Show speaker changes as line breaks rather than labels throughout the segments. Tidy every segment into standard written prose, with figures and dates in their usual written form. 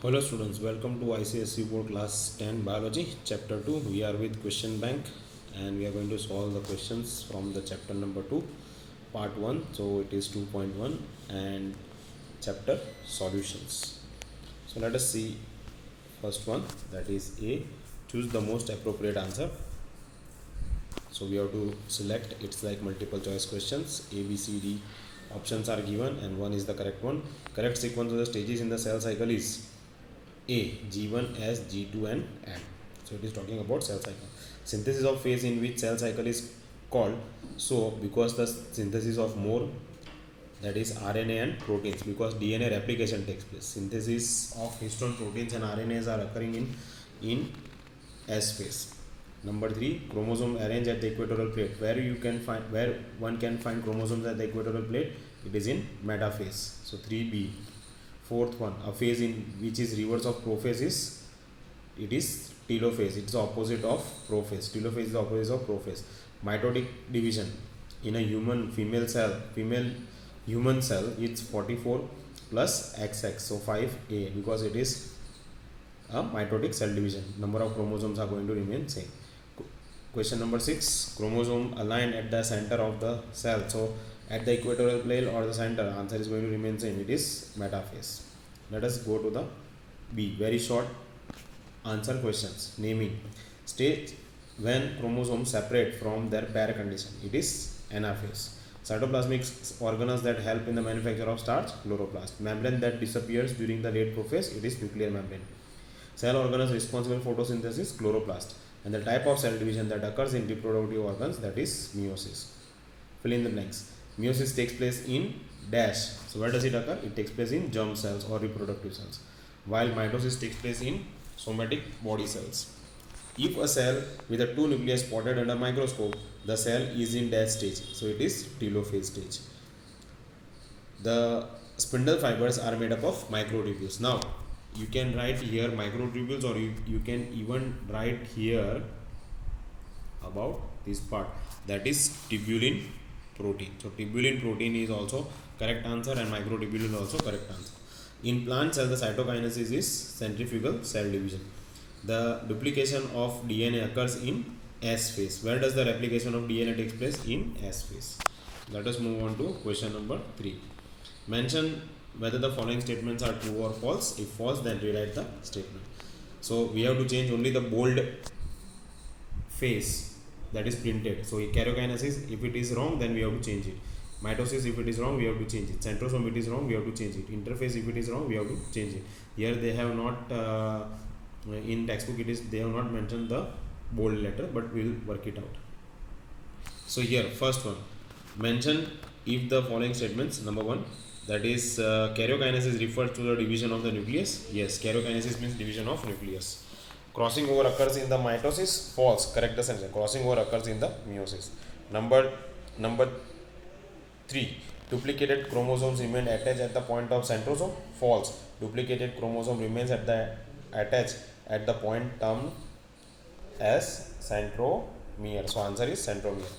Hello students, welcome to ICSE Board Class 10 Biology Chapter 2. We are with question bank and we are going to solve the questions from the chapter number 2 part 1. So it is 2.1 and chapter solutions. So let us see first one, that is A. Choose the most appropriate answer. So we have to select, it's like multiple choice questions. A, B, C, D options are given and one is the correct one. Correct sequence of the stages in the cell cycle is A, G1, S, G2 and N. So it is talking about cell cycle. Synthesis of phase in which cell cycle is called. So because the synthesis of more, that is RNA and proteins, because DNA replication takes place. Synthesis of histone proteins and RNAs are occurring in S phase. Number 3, chromosome arranged at the equatorial plate. Where one can find chromosomes at the equatorial plate? It is in metaphase. So 3B. Fourth one, a phase in which is reverse of prophase is telophase. It's the opposite of prophase. Telophase is the opposite of prophase. Mitotic division in a human human cell, it's 44 plus XX, so 5A, because it is a mitotic cell division. Number of chromosomes are going to remain same. Question number 6, chromosome aligned at the center of the cell. So at the equatorial plane or the center, answer is going to remain same. It is metaphase. Let us go to the B. Very short answer questions. Naming. Stage when chromosomes separate from their pair condition. It is anaphase. Cytoplasmic organelles that help in the manufacture of starch, chloroplast. Membrane that disappears during the late prophase. It is nuclear membrane. Cell organelles responsible for photosynthesis, chloroplast. And the type of cell division that occurs in reproductive organs, that is meiosis. Fill in the blanks. Meiosis takes place in dash. So where does it occur? It takes place in germ cells or reproductive cells, while mitosis takes place in somatic body cells. If a cell with a 2 nuclei spotted under microscope, the cell is in dash stage. So it is telophase stage. The spindle fibers are made up of microtubules. Now you can write here microtubules, or you can even write here about this part, that is tubulin protein. So tubulin protein is also correct answer and microtubule is also correct answer. In plant cells, the cytokinesis is centrifugal cell division. The duplication of DNA occurs in S phase. Where does the replication of DNA takes place? In S phase. Let us move on to question number 3. Mention whether the following statements are true or false. If false, then rewrite the statement. So we have to change only the bold phase that is printed. So karyokinesis, if it is wrong, then we have to change it. Mitosis, if it is wrong, we have to change it. Centrosome, it is wrong, we have to change it. Interphase, if it is wrong, we have to change it. Here they have not in textbook they have not mentioned the bold letter, but we will work it out. So here first one, mention if the following statements. Number 1, that is karyokinesis refers to the division of the nucleus. Yes, karyokinesis means division of nucleus. Crossing over occurs in the mitosis. False. Correct the sentence. Crossing over occurs in the meiosis. Number 3. Duplicated chromosomes remain attached at the point of centrosome. False. Duplicated chromosome remains attached at the point termed as centromere. So answer is centromere.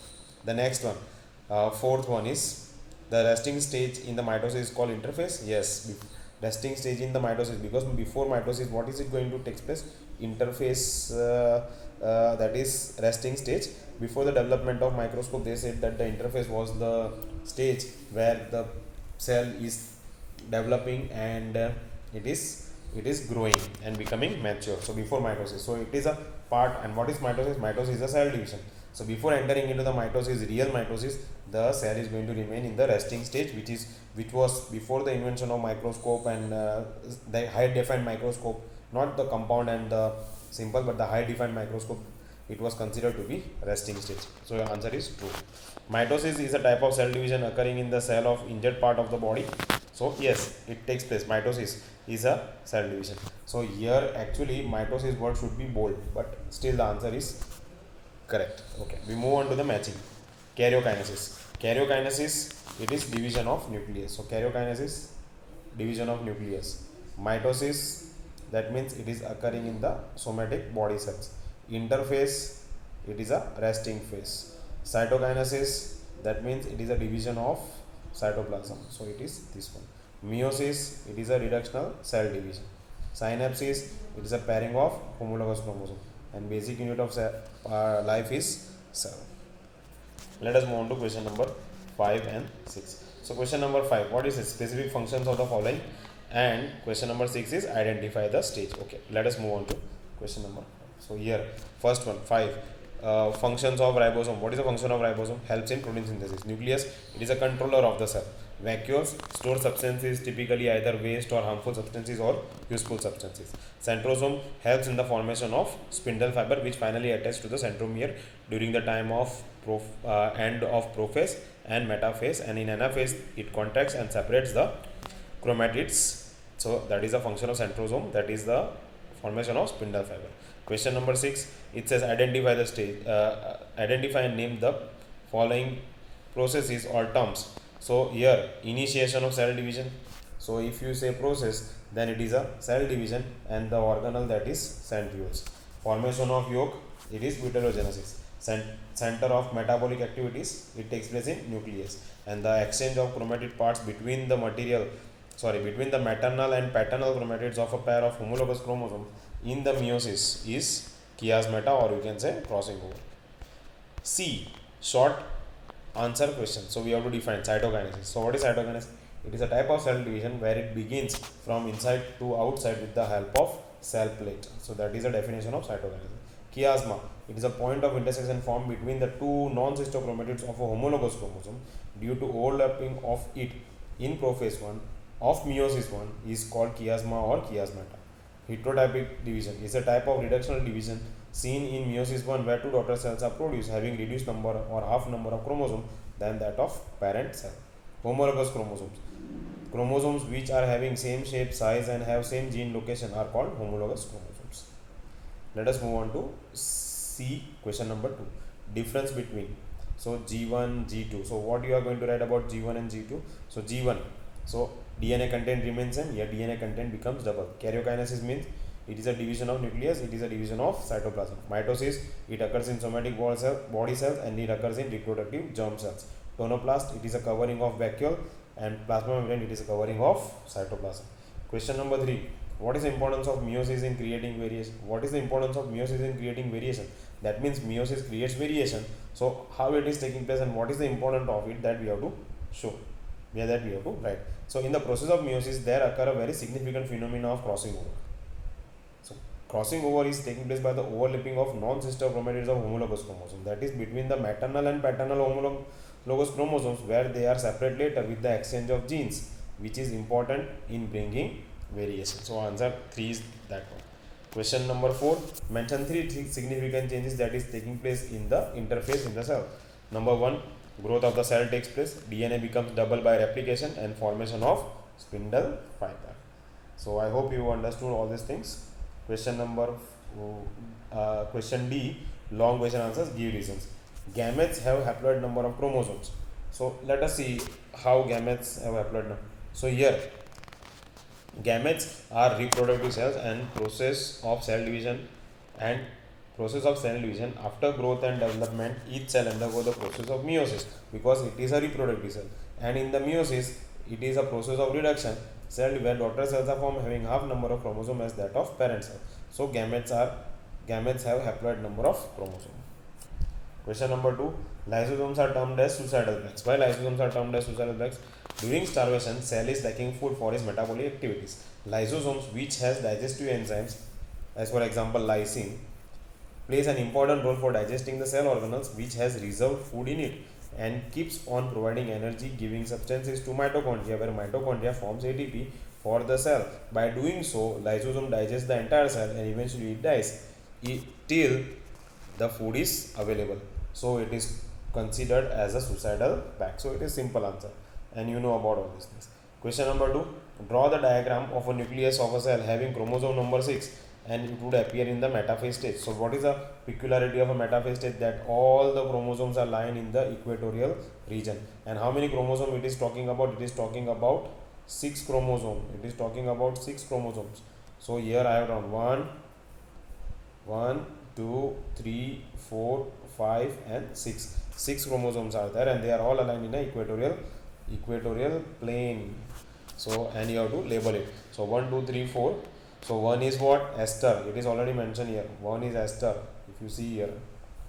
The next one, fourth one is the resting stage in the mitosis is called interphase. Yes, resting stage in the mitosis, because before mitosis, what is it going to take place? Interphase, that is resting stage. Before the development of microscope, they said that the interphase was the stage where the cell is developing and it is growing and becoming mature. So before mitosis, so it is a part. And what is mitosis? Mitosis is a cell division. So before entering into the mitosis, real mitosis, the cell is going to remain in the resting stage, which was before the invention of microscope and the high defined microscope, not the compound and the simple, but the high defined microscope. It was considered to be resting stage. So your answer is true. Mitosis is a type of cell division occurring in the cell of injured part of the body. So yes, it takes place. Mitosis is a cell division. So here actually mitosis word should be bold, but still the answer is correct. Okay, we move on to the matching. Karyokinesis. Karyokinesis, it is division of nucleus. So karyokinesis, division of nucleus. Mitosis, that means it is occurring in the somatic body cells. Interphase, it is a resting phase. Cytokinesis, that means it is a division of cytoplasm. So it is this one. Meiosis, it is a reductional cell division. Synapse it is a pairing of homologous chromosome, and basic unit of life is cell. Let us move on to question number 5 and 6. So question number 5, what is the specific functions of the following, and question number 6 is identify the stage. Okay, let us move on to question number 5. So here first one, 5, functions of ribosome. What is the function of ribosome? Helps in protein synthesis. Nucleus, it is a controller of the cell. Vacuoles, store substances, typically either waste or harmful substances or useful substances. Centrosome helps in the formation of spindle fiber, which finally attach to the centromere during the time of end of prophase and metaphase, and in anaphase it contracts and separates the chromatids. So that is the function of centrosome, that is the formation of spindle fiber. Question number 6, it says identify the stage, identify and name the following processes or terms. So here initiation of cell division. So if you say process, then it is a cell division, and the organelle, that is centrioles. Formation of yolk, it is butyrogenesis. Center of metabolic activities, it takes place in nucleus, and the exchange of chromatid parts between the between the maternal and paternal chromatids of a pair of homologous chromosomes in the meiosis is chiasmata, or you can say crossing over. C, short answer question. So we have to define cytokinesis. So what is cytokinesis? It is a type of cell division where it begins from inside to outside with the help of cell plate. So that is a definition of cytokinesis. Chiasma, it is a point of intersection formed between the two non-sister chromatids of a homologous chromosome due to overlapping of it in prophase 1 of meiosis 1 is called chiasma or chiasmata. Heterotypic division is a type of reductional division seen in meiosis 1 where two daughter cells are produced having reduced number or half number of chromosomes than that of parent cell. Homologous chromosomes, chromosomes which are having same shape, size and have same gene location are called homologous chromosomes. Let us move on to C, question number 2, difference between. So G1, G2. So what you are going to write about G1 and G2? So G1, so DNA content remains same, here DNA content becomes double. Karyokinesis means it is a division of nucleus, it is a division of cytoplasm. Mitosis, it occurs in somatic body cells and it occurs in reproductive germ cells. Tonoplast, it is a covering of vacuole, and plasma membrane, it is a covering of cytoplasm. Question number 3, what is the importance of meiosis in creating variation? What is the importance of meiosis in creating variation? That means meiosis creates variation. So how it is taking place and what is the importance of it, that we have to show. That we have to write. So in the process of meiosis, there occur a very significant phenomena of crossing over. So crossing over is taking place by the overlapping of non-sister chromatids of homologous chromosomes, that is between the maternal and paternal homologous chromosomes, where they are separate later with the exchange of genes, which is important in bringing variation. So answer 3 is that one. Question number 4, mention 3 significant changes that is taking place in the interphase in the cell. Number 1, growth of the cell takes place, DNA becomes double by replication and formation of spindle fiber. So I hope you understood all these things. Question number question D, long question answers, give reasons. Gametes have haploid number of chromosomes. So let us see how gametes have haploid number. So here gametes are reproductive cells and process of cell division after growth and development, each cell undergo the process of meiosis because it is a reproductive cell, and in the meiosis it is a process of reduction cell where daughter cells are formed having half number of chromosomes as that of parent cell. So gametes have haploid number of chromosomes. Question number 2, lysosomes are termed as suicidal bags. Why lysosomes are termed as suicidal bags? During starvation, cell is lacking food for its metabolic activities. Lysosomes, which has digestive enzymes, as for example lysine, plays an important role for digesting the cell organelles which has reserved food in it and keeps on providing energy giving substances to mitochondria, where mitochondria forms ATP for the cell. By doing so, lysosome digests the entire cell and eventually it dies till the food is available. So it is considered as a suicidal bag. So it is simple answer, and you know about all these things. Question number 2, draw the diagram of a nucleus of a cell having chromosome number 6 and it would appear in the metaphase stage. So what is the peculiarity of a metaphase stage? That all the chromosomes are lying in the equatorial region. And how many chromosomes it is talking about? It is talking about 6 chromosomes. It is talking about 6 chromosomes. So here I have drawn 1, 2, 3, 4, 5 and 6. 6 chromosomes are there and they are all aligned in the equatorial plane. So and you have to label it. So 1, 2, 3, 4. So one is what? Ester. It is already mentioned here. One is ester. If you see here,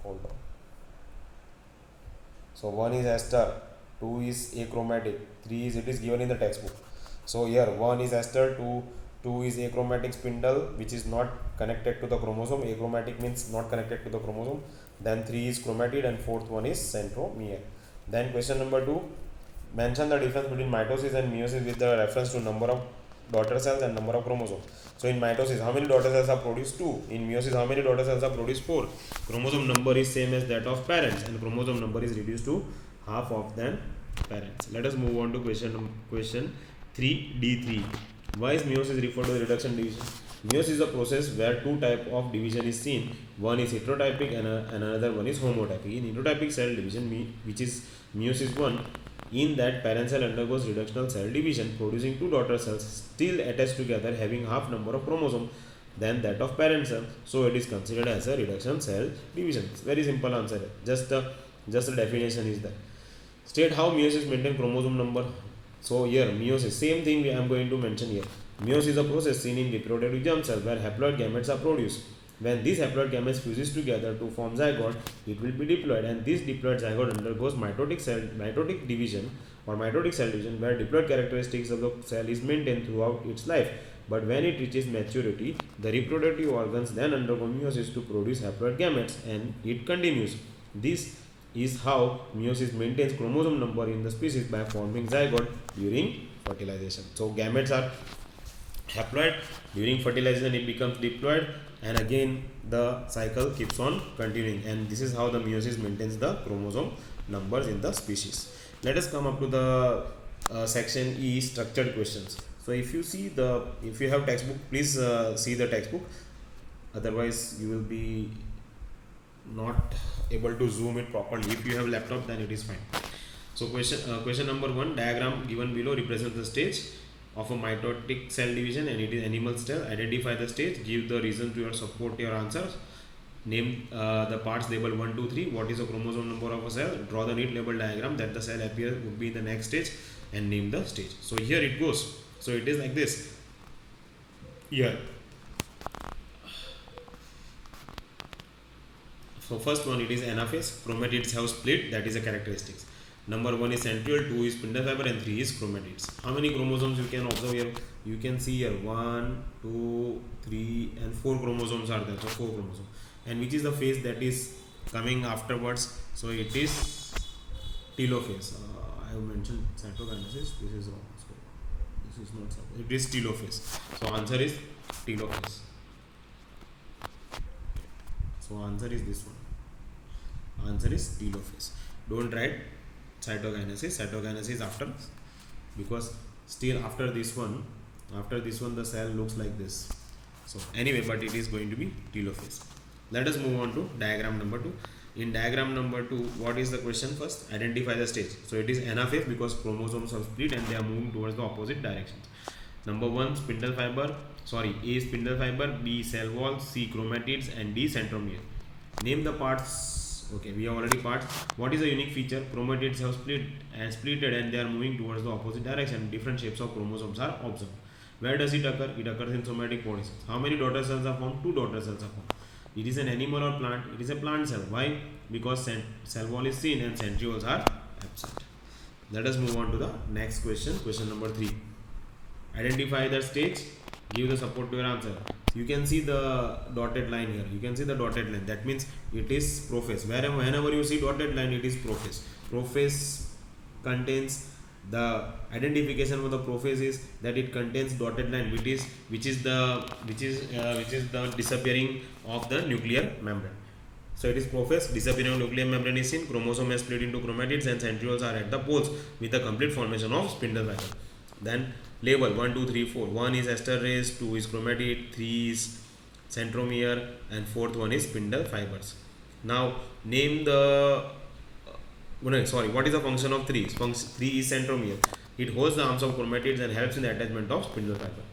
hold on. So one is ester, two is achromatic, three is, it is given in the textbook. So here one is ester, two is achromatic spindle which is not connected to the chromosome. Achromatic means not connected to the chromosome. Then three is chromatid and fourth one is centromere. Then question number 2, mention the difference between mitosis and meiosis with the reference to number of daughter cells and number of chromosomes. So in mitosis, how many daughter cells are produced? 2. In meiosis, how many daughter cells are produced? 4. Chromosome number is same as that of parents, and chromosome number is reduced to half of than parents. Let us move on to question 3D3. Why is meiosis referred to the reduction division? Meiosis is a process where two type of division is seen. One is heterotypic and another one is homotypic. In heterotypic cell division, which is meiosis 1, in that parent cell undergoes reductional cell division, producing two daughter cells still attached together having half number of chromosomes than that of parent cell. So it is considered as a reduction cell division. It's very simple answer. Just the definition is there. State how meiosis maintain chromosome number. So here meiosis, same thing I am going to mention here. Meiosis is a process seen in reproductive germ cells where haploid gametes are produced. When these haploid gametes fuses together to form zygote, it will be diploid, and this diploid zygote undergoes mitotic division or mitotic cell division, where diploid characteristics of the cell is maintained throughout its life. But when it reaches maturity, the reproductive organs then undergo meiosis to produce haploid gametes, and it continues. This is how meiosis maintains chromosome number in the species by forming zygote during fertilization. So gametes are haploid, during fertilization it becomes diploid, and again the cycle keeps on continuing, and this is how the meiosis maintains the chromosome numbers in the species. Let us come up to the section E, structured questions. So if you have textbook, please see the textbook, otherwise you will be not able to zoom it properly. If you have laptop, then it is fine. So question number 1, diagram given below represents the stage of a mitotic cell division, and it is animal cell. Identify the stage, give the reason to support your answers, name the parts label 1, 2, 3, what is the chromosome number of a cell, draw the neat label diagram that the cell appears would be in the next stage, and name the stage. So here it goes. So it is like this. Here, so first one, it is anaphase. Chromatids have split, that is a characteristics. Number 1 is centriole, 2 is spindle fiber, and 3 is chromatids. How many chromosomes you can observe here? You can see here 1, 2, 3 and 4 chromosomes are there. So 4 chromosomes. And which is the phase that is coming afterwards? So it is telophase. I have mentioned cytokinesis. This is wrong. So this is not so. It is telophase. So answer is telophase. So answer is this one. Answer is telophase. Don't write cytokinesis. Cytokinesis is after, because still after this one the cell looks like this. So anyway, but it is going to be telophase. Let us move on to diagram number 2. In diagram number 2, what is the question first? Identify the stage. So it is anaphase because chromosomes are split and they are moving towards the opposite directions. Number 1, spindle fiber. A, spindle fiber, B, cell wall, C, chromatids, and D, centromere. Name the parts. Okay, we have already parts. What is the unique feature? Chromatids have splitted and they are moving towards the opposite direction. Different shapes of chromosomes are observed. Where does it occur? It occurs in somatic body cells. How many daughter cells are formed? 2 daughter cells are formed. It is an animal or plant. It is a plant cell. Why? Because cell wall is seen and centrioles are absent. Let us move on to the next question. Question number 3. Identify the stage. Give the support to your answer. You can see the dotted line here. You can see the dotted line. That means it is prophase. Whenever you see dotted line, it is prophase. Prophase contains, the identification of the prophase is that it contains dotted line, which is the disappearing of the nuclear membrane. So it is prophase. Disappearing of nuclear membrane is seen. Chromosome is split into chromatids and centrioles are at the poles with the complete formation of spindle fiber. Then label 1, 2, 3, 4. 1 is esterase, 2 is chromatid, 3 is centromere, and 4th one is spindle fibers. Now name the what is the function of 3? 3 is centromere. It holds the arms of chromatids and helps in the attachment of spindle fiber.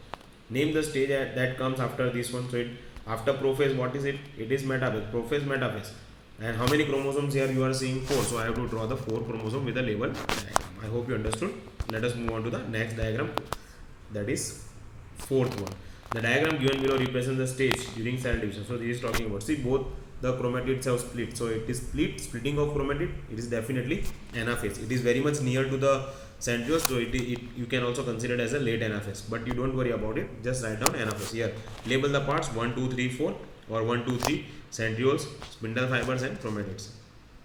Name the stage that comes after this one. So after prophase, what is it? It is metaphase. Prophase, metaphase. And how many chromosomes here you are seeing? 4. So I have to draw the 4 chromosome with a label diagram. I hope you understood. Let us move on to the next diagram. That is 4th one. The diagram given below represents the stage during cell division. So this is talking about, see, both the chromatids have split. So it is splitting of chromatid. It is definitely anaphase. It is very much near to the centrioles, so you can also consider it as a late anaphase. But you don't worry about it. Just write down anaphase here. Label the parts 1, 2, 3, 4 or 1, 2, 3 centrioles, spindle fibers and chromatids.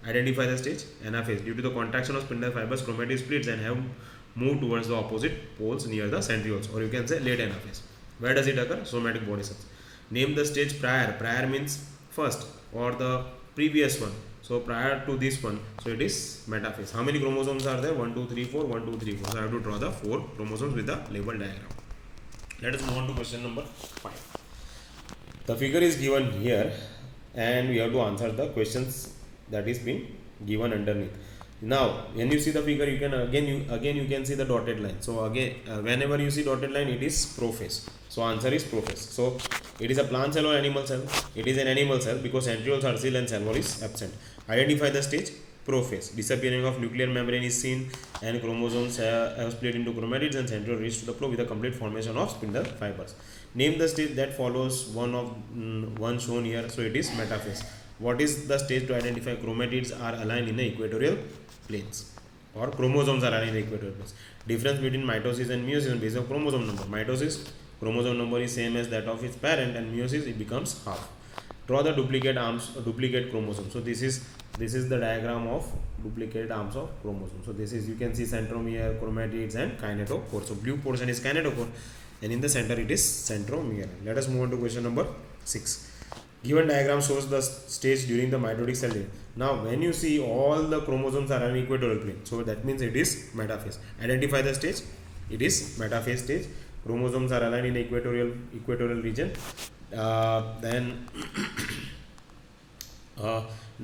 Identify the stage anaphase. Due to the contraction of spindle fibers, chromatid splits and have moved towards the opposite poles near the centrioles, or you can say late anaphase. Where does it occur? Somatic body cells. Name the stage prior. Prior means first or the previous one. So prior to this one, so it is metaphase. How many chromosomes are there? 1, 2, 3, 4, 1, 2, 3, 4. So I have to draw the 4 chromosomes with the label diagram. Let us move on to question number 5. The figure is given here and we have to answer the questions that is being given underneath. Now when you see the figure, you can again you can see the dotted line. So again whenever you see dotted line, it is prophase. So answer is prophase. So it is a plant cell or animal cell? It is an animal cell because centrioles are still and cell wall is absent. Identify the stage prophase. Disappearing of nuclear membrane is seen and chromosomes have split into chromatids and centriole reach to the flow with a complete formation of spindle fibers. Name the stage that follows one shown here. So it is metaphase. What is the stage to identify? Chromatids are aligned in the equatorial planes or chromosomes are aligned in the equatorial planes. Difference between mitosis and meiosis on basis of chromosome number. Mitosis, chromosome number is same as that of its parent, and meiosis it becomes half. Draw the duplicate arms, duplicate chromosome. So this is the diagram of duplicate arms of chromosome. So this is, you can see centromere, chromatids and kinetochore. So blue portion is kinetochore and in the center it is centromere. Let us move on to question number 6. Given diagram shows the stage during the mitotic cell division. Now when you see all the chromosomes are on equatorial plane, so that means it is metaphase. Identify the stage. It is metaphase stage. Chromosomes are aligned in the equatorial region. Then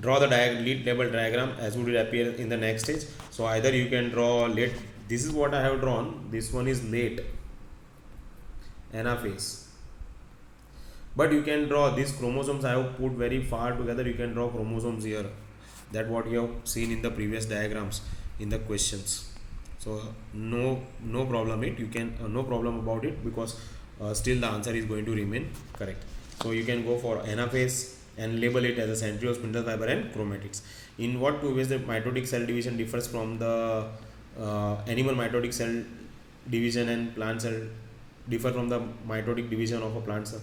draw the lead label diagram as would it appear in the next stage. So either you can draw late. This is what I have drawn. This one is late anaphase. But you can draw these chromosomes I have put very far together. You can draw chromosomes here. That what you have seen in the previous diagrams in the questions. So no problem no problem about it, because still the answer is going to remain correct. So you can go for anaphase and label it as a centriole, spindle fiber and chromatids. In what two ways the mitotic cell division differs from the animal mitotic cell division and plant cell differ from the mitotic division of a plant cell?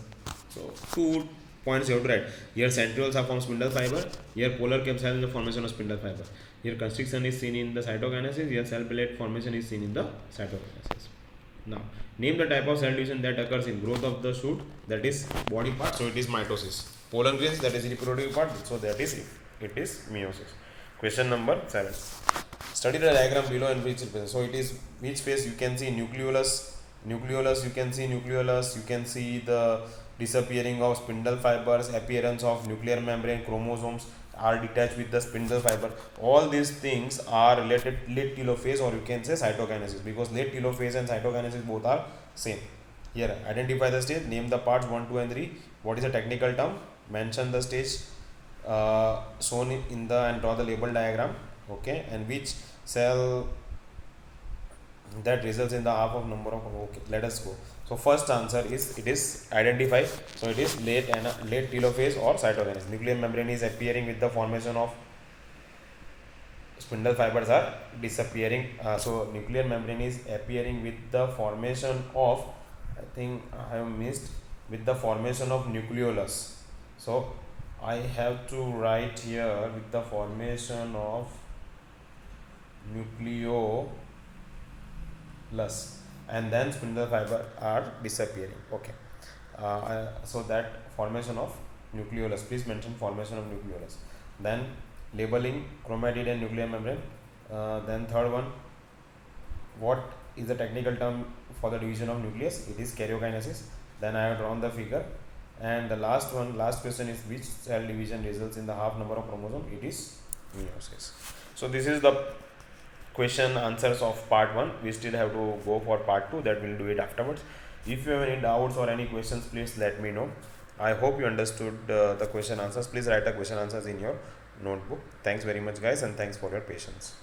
So 2 points you have to write. Here centrioles are from spindle fiber. Here polar cap cell is the formation of spindle fiber. Here constriction is seen in the cytokinesis. Here cell plate formation is seen in the cytokinesis. Now name the type of cell division that occurs in growth of the shoot, that is body part. So it is mitosis. Pollen grains, that is reproductive part. So that is it is meiosis. Question number 7. Study the diagram below and which represents. So it is which phase? You can see nucleolus. You can see nucleolus. You can see the disappearing of spindle fibers, appearance of nuclear membrane, chromosomes are detached with the spindle fiber. All these things are related late telophase, or you can say cytokinesis, because late telophase and cytokinesis both are same. Here identify the stage, name the parts 1, 2 and 3. What is the technical term? Mention the stage shown in the and draw the label diagram. Okay, and which cell that results in the half of number of. Okay, let us go. So first answer is, it is identify. So it is late telophase or cytokinesis. Nuclear membrane is appearing with the formation of spindle fibers are disappearing. So nuclear membrane is appearing with the formation of, I think I have missed, with the formation of nucleolus. So I have to write here with the formation of nucleolus, and then spindle fiber are disappearing. Okay, so that formation of nucleolus, please mention formation of nucleolus. Then labeling chromatid and nuclear membrane. Then third one, what is the technical term for the division of nucleus? It is karyokinesis. Then I have drawn the figure. And the last question is, which cell division results in the half number of chromosomes? It is meiosis. So this is the question answers of part 1. We still have to go for part 2, that we'll do it afterwards. If you have any doubts or any questions, please let me know. I hope you understood the question answers. Please write the question answers in your notebook. Thanks very much guys, and thanks for your patience.